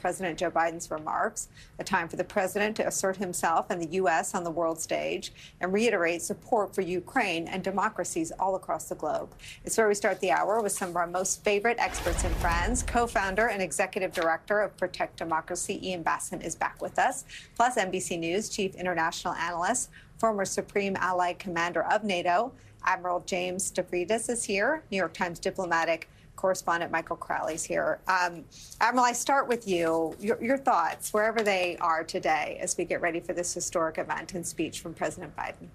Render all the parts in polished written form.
President Joe Biden's remarks, a time for the president to assert himself and the U.S. on the world stage and reiterate support for Ukraine and democracies all across the globe. It's where we start the hour with some of our most favorite experts and friends. Co-founder and executive director of Protect Democracy, Ian Bassan, is back with us, plus NBC News chief international analyst, former Supreme Allied Commander of NATO, Admiral James Stavridis is here. New York Times diplomatic correspondent Michael Crowley's here. Admiral, I start with you. Your thoughts, wherever they are today, as we get ready for this historic event and speech from President Biden.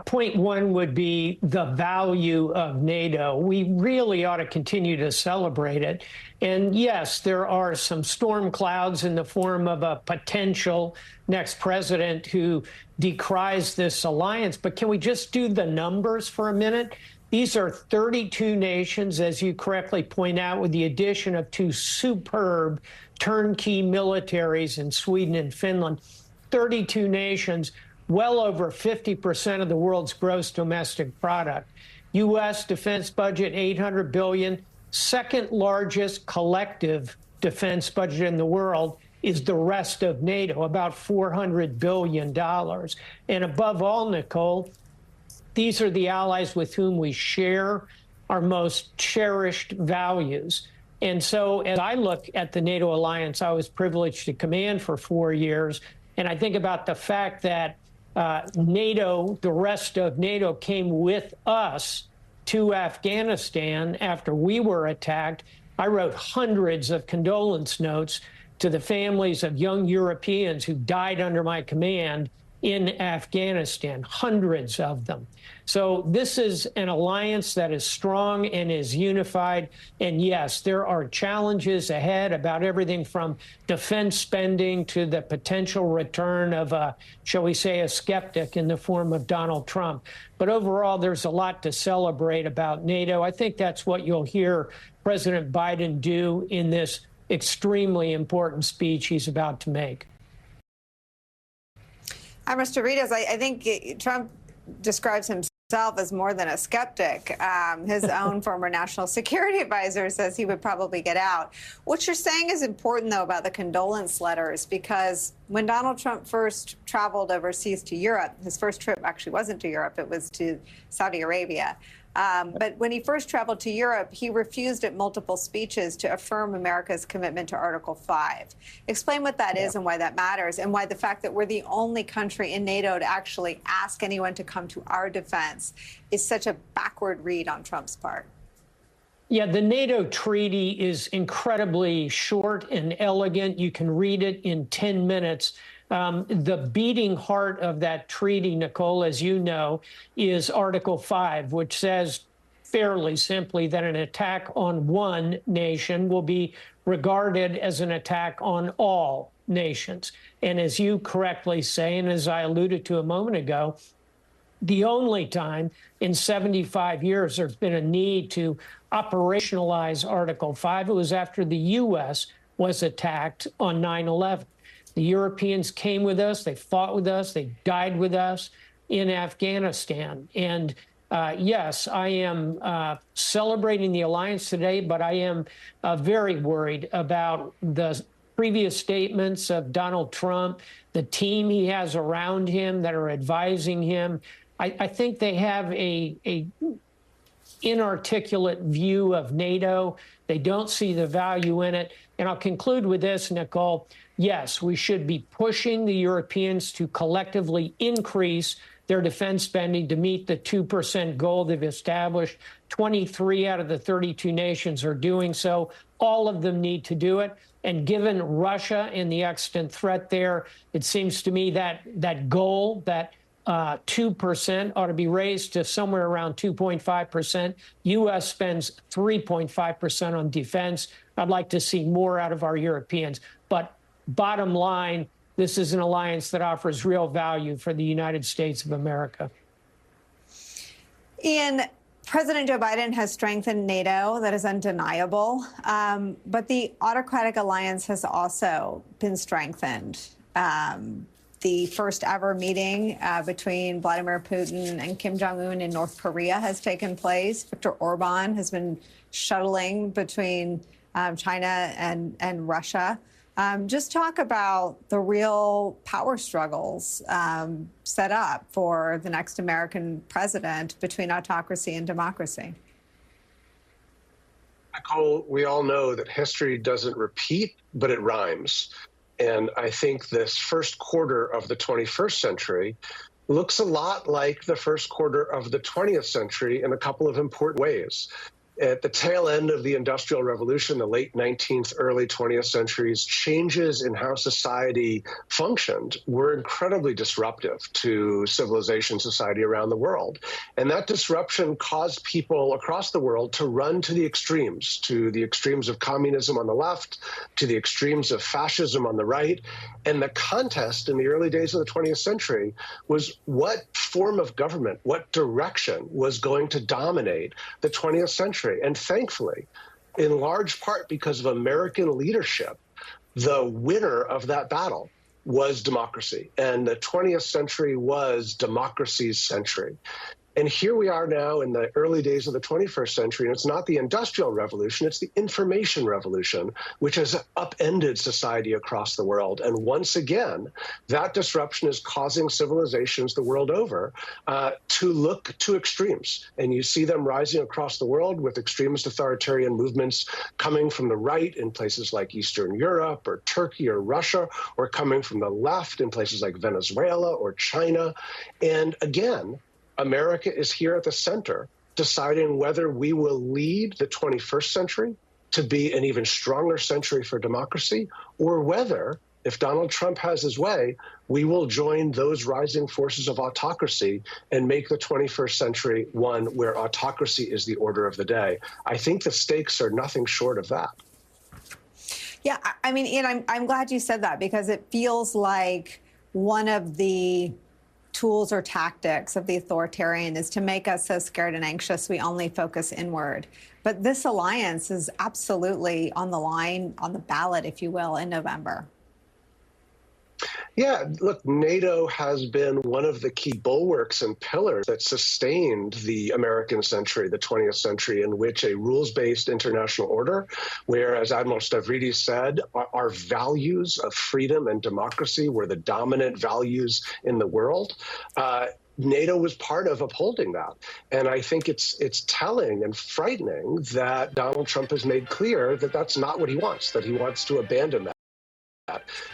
Point one would be the value of NATO. We really ought to continue to celebrate it. And yes, there are some storm clouds in the form of a potential next president who decries this alliance. But can we just do the numbers for a minute? These are 32 nations, as you correctly point out, with the addition of two superb turnkey militaries in Sweden and Finland. 32 nations, well over 50% of the world's gross domestic product. U.S. defense budget, $800 billion. Second largest collective defense budget in the world is the rest of NATO, about $400 billion. And above all, Nicolle, these are the allies with whom we share our most cherished values. And so as I look at the NATO alliance, I was privileged to command for 4 years. And I think about the fact that NATO, the rest of NATO, came with us to Afghanistan after we were attacked. I wrote hundreds of condolence notes to the families of young Europeans who died under my command in Afghanistan, hundreds of them. So this is an alliance that is strong and is unified. And yes, there are challenges ahead about everything from defense spending to the potential return of shall we say, a skeptic in the form of Donald Trump. But overall, there's a lot to celebrate about NATO. I think that's what you'll hear President Biden do in this extremely important speech he's about to make. Mr. Stavridis, I think Trump describes himself as more than a skeptic. His own former national security advisor says he would probably get out. What you're saying is important, though, about the condolence letters, because when Donald Trump first traveled overseas to Europe, his first trip actually wasn't to Europe, it was to Saudi Arabia. But when he first traveled to Europe, he refused at multiple speeches to affirm America's commitment to Article 5. Explain what that is and why that matters, and why the fact that we're the only country in NATO to actually ask anyone to come to our defense is such a backward read on Trump's part. Yeah, the NATO treaty is incredibly short and elegant. You can read it in 10 minutes. The beating heart of that treaty, Nicolle, as you know, is Article 5, which says fairly simply that an attack on one nation will be regarded as an attack on all nations. And as you correctly say, and as I alluded to a moment ago, the only time in 75 years there's been a need to operationalize Article 5, it was after the U.S. was attacked on 9/11. The Europeans came with us, they fought with us, they died with us in Afghanistan. And yes, I am celebrating the alliance today, but I am very worried about the previous statements of Donald Trump, the team he has around him that are advising him. I think they have a inarticulate view of NATO. They don't see the value in it. And I'll conclude with this, Nicolle. Yes, we should be pushing the Europeans to collectively increase their defense spending to meet the 2% goal they've established. 23 out of the 32 nations are doing so. All of them need to do it. And given Russia and the extant threat there, it seems to me that that goal, that 2% ought to be raised to somewhere around 2.5%. U.S. spends 3.5% on defense. I'd like to see more out of our Europeans. But bottom line, this is an alliance that offers real value for the United States of America. Ian, President Joe Biden has strengthened NATO. That is undeniable. But the autocratic alliance has also been strengthened. The first ever meeting between Vladimir Putin and Kim Jong-un in North Korea has taken place. Viktor Orban has been shuttling between China and Russia. Just talk about the real power struggles set up for the next American president between autocracy and democracy. Nicolle, we all know that history doesn't repeat, but it rhymes. And I think this first quarter of the 21st century looks a lot like the first quarter of the 20th century in a couple of important ways. At the tail end of the Industrial Revolution, the late 19th, early 20th centuries, changes in how society functioned were incredibly disruptive to civilization, society around the world. And that disruption caused people across the world to run to the extremes of communism on the left, to the extremes of fascism on the right. And the contest in the early days of the 20th century was what form of government, what direction was going to dominate the 20th century. And thankfully, in large part because of American leadership, the winner of that battle was democracy. And the 20th century was democracy's century. And here we are now in the early days of the 21st century, and it's not the Industrial Revolution, it's the Information Revolution, which has upended society across the world. And once again, that disruption is causing civilizations the world over to look to extremes. And you see them rising across the world with extremist authoritarian movements coming from the right in places like Eastern Europe or Turkey or Russia, or coming from the left in places like Venezuela or China. And again, America is here at the center, deciding whether we will lead the 21st century to be an even stronger century for democracy, or whether, if Donald Trump has his way, we will join those rising forces of autocracy and make the 21st century one where autocracy is the order of the day. I think the stakes are nothing short of that. Yeah, I mean, Ian, I'm glad you said that, because it feels like one of the tools or tactics of the authoritarian is to make us so scared and anxious we only focus inward. But this alliance is absolutely on the line, on the ballot, if you will, in November. Yeah, look, NATO has been one of the key bulwarks and pillars that sustained the American century, the 20th century, in which a rules-based international order, where, as Admiral Stavridis said, our values of freedom and democracy were the dominant values in the world. NATO was part of upholding that. And I think it's telling and frightening that Donald Trump has made clear that that's not what he wants, that he wants to abandon that.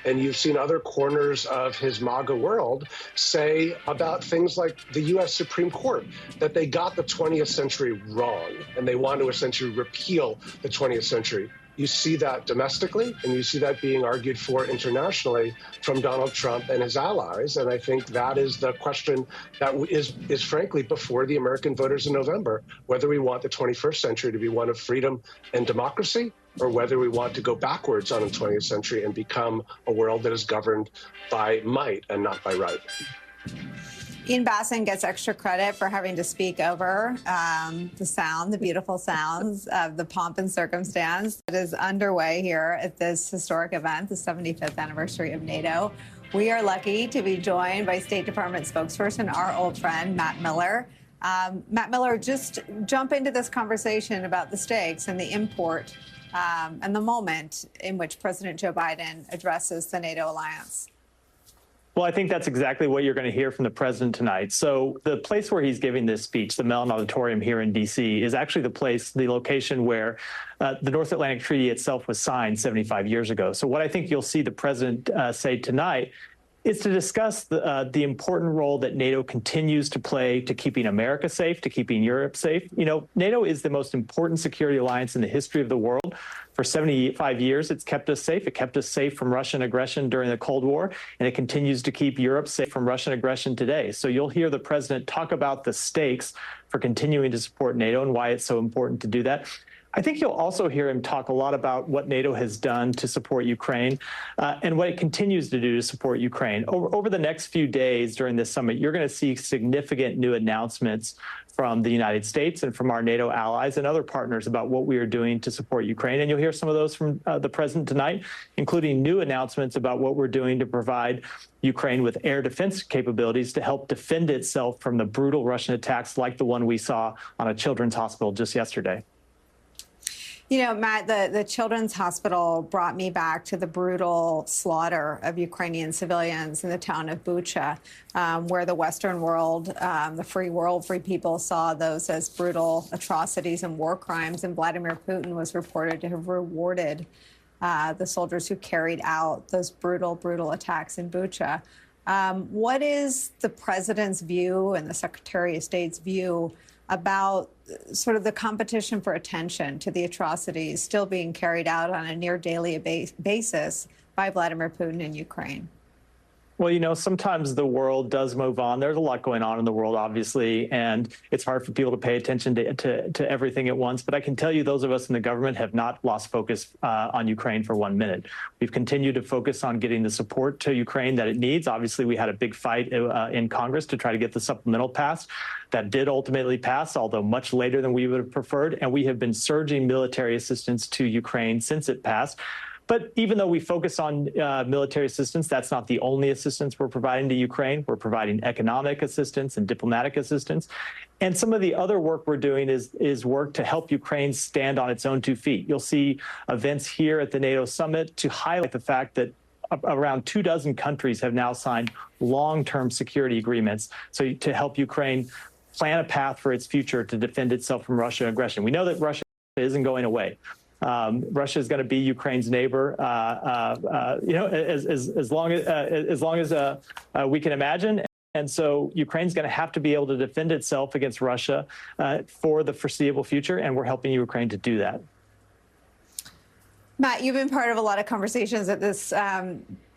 And you've seen other corners of his MAGA world say about things like the U.S. Supreme Court that they got the 20th century wrong and they want to essentially repeal the 20th century. You see that domestically, and you see that being argued for internationally from Donald Trump and his allies. And I think that is the question that is frankly before the American voters in November, whether we want the 21st century to be one of freedom and democracy, or whether we want to go backwards on the 20th century and become a world that is governed by might and not by right. Ian Bassan gets extra credit for having to speak over the beautiful sounds of the pomp and circumstance that is underway here at this historic event, the 75th anniversary of NATO. We are lucky to be joined by State Department spokesperson, our old friend, Matt Miller. Matt Miller, just jump into this conversation about the stakes and the import and the moment in which President Joe Biden addresses the NATO alliance. Well, I think that's exactly what you're going to hear from the president tonight. So the place where he's giving this speech, the Mellon Auditorium here in D.C., is actually the location where the North Atlantic Treaty itself was signed 75 years ago. So what I think you'll see the president say tonight is to discuss the important role that NATO continues to play to keeping America safe, to keeping Europe safe. You know, NATO is the most important security alliance in the history of the world. For 75 years, it's kept us safe. It kept us safe from Russian aggression during the Cold War, and it continues to keep Europe safe from Russian aggression today. So you'll hear the president talk about the stakes for continuing to support NATO and why it's so important to do that. I think you'll also hear him talk a lot about what NATO has done to support Ukraine and what it continues to do to support Ukraine. Over the next few days during this summit, you're going to see significant new announcements from the United States and from our NATO allies and other partners about what we are doing to support Ukraine. And you'll hear some of those from the president tonight, including new announcements about what we're doing to provide Ukraine with air defense capabilities to help defend itself from the brutal Russian attacks like the one we saw on a children's hospital just yesterday. You know, Matt, the Children's Hospital brought me back to the brutal slaughter of Ukrainian civilians in the town of Bucha, where the Western world, the free world, free people saw those as brutal atrocities and war crimes. And Vladimir Putin was reported to have rewarded the soldiers who carried out those brutal, brutal attacks in Bucha. What is the president's view and the Secretary of State's view about sort of the competition for attention to the atrocities still being carried out on a near daily basis by Vladimir Putin in Ukraine? Well, you know, sometimes the world does move on. There's a lot going on in the world, obviously, and it's hard for people to pay attention to everything at once. But I can tell you those of us in the government have not lost focus on Ukraine for 1 minute. We've continued to focus on getting the support to Ukraine that it needs. Obviously, we had a big fight in Congress to try to get the supplemental passed. That did ultimately pass, although much later than we would have preferred. And we have been surging military assistance to Ukraine since it passed. But even though we focus on military assistance, that's not the only assistance we're providing to Ukraine. We're providing economic assistance and diplomatic assistance. And some of the other work we're doing is work to help Ukraine stand on its own 2 feet. You'll see events here at the NATO summit to highlight the fact that around 24 countries have now signed long-term security agreements so to help Ukraine plan a path for its future to defend itself from Russian aggression. We know that Russia isn't going away. Russia is going to be Ukraine's neighbor, you know, as long as we can imagine. And so Ukraine's going to have to be able to defend itself against Russia for the foreseeable future, and we're helping Ukraine to do that. Matt, you've been part of a lot of conversations at this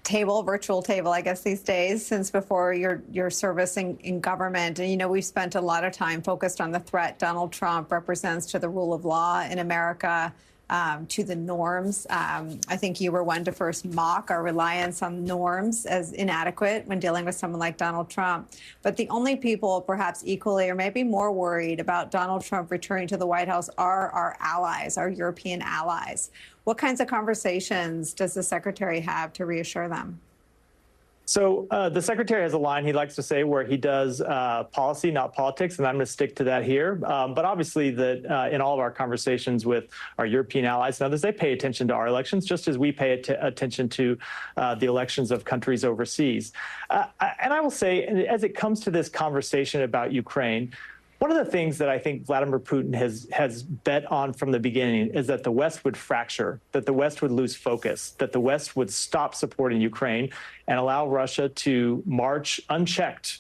virtual table, I guess, these days, since before your service in government. And, you know, we've spent a lot of time focused on the threat Donald Trump represents to the rule of law in America, to the norms. I think you were one to first mock our reliance on norms as inadequate when dealing with someone like Donald Trump. But the only people perhaps equally or maybe more worried about Donald Trump returning to the White House are our allies, our European allies. What kinds of conversations does the secretary have to reassure them? So the secretary has a line he likes to say where he does policy, not politics, and I'm going to stick to that here. But obviously that in all of our conversations with our European allies and others, they pay attention to our elections just as we pay attention to the elections of countries overseas. And I will say, as it comes to this conversation about Ukraine, one of the things that I think Vladimir Putin has bet on from the beginning is that the West would fracture, that the West would lose focus, that the West would stop supporting Ukraine and allow Russia to march unchecked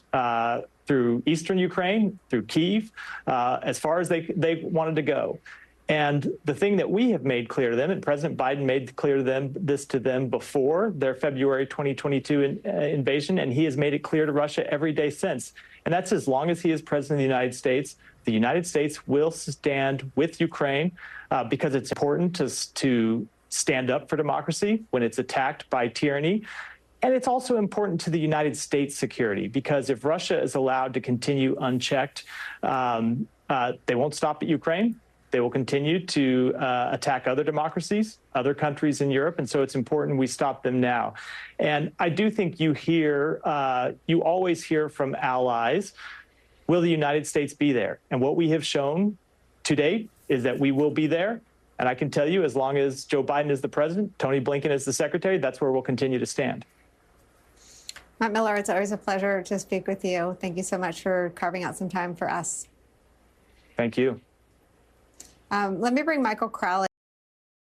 through eastern Ukraine, through Kyiv, as far as they wanted to go. And the thing that we have made clear to them, and President Biden made clear to them before their February 2022 invasion, and he has made it clear to Russia every day since. And that's as long as he is president of the United States will stand with Ukraine because it's important to stand up for democracy when it's attacked by tyranny. And it's also important to the United States' security, because if Russia is allowed to continue unchecked, they won't stop at Ukraine. They will continue to attack other democracies, other countries in Europe, and so it's important we stop them now. And I do think you always hear from allies, will the United States be there? And what we have shown to date is that we will be there. And I can tell you, as long as Joe Biden is the president, Tony Blinken is the secretary, that's where we'll continue to stand. Matt Miller, it's always a pleasure to speak with you. Thank you so much for carving out some time for us. Thank you. Let me bring Michael Crowley.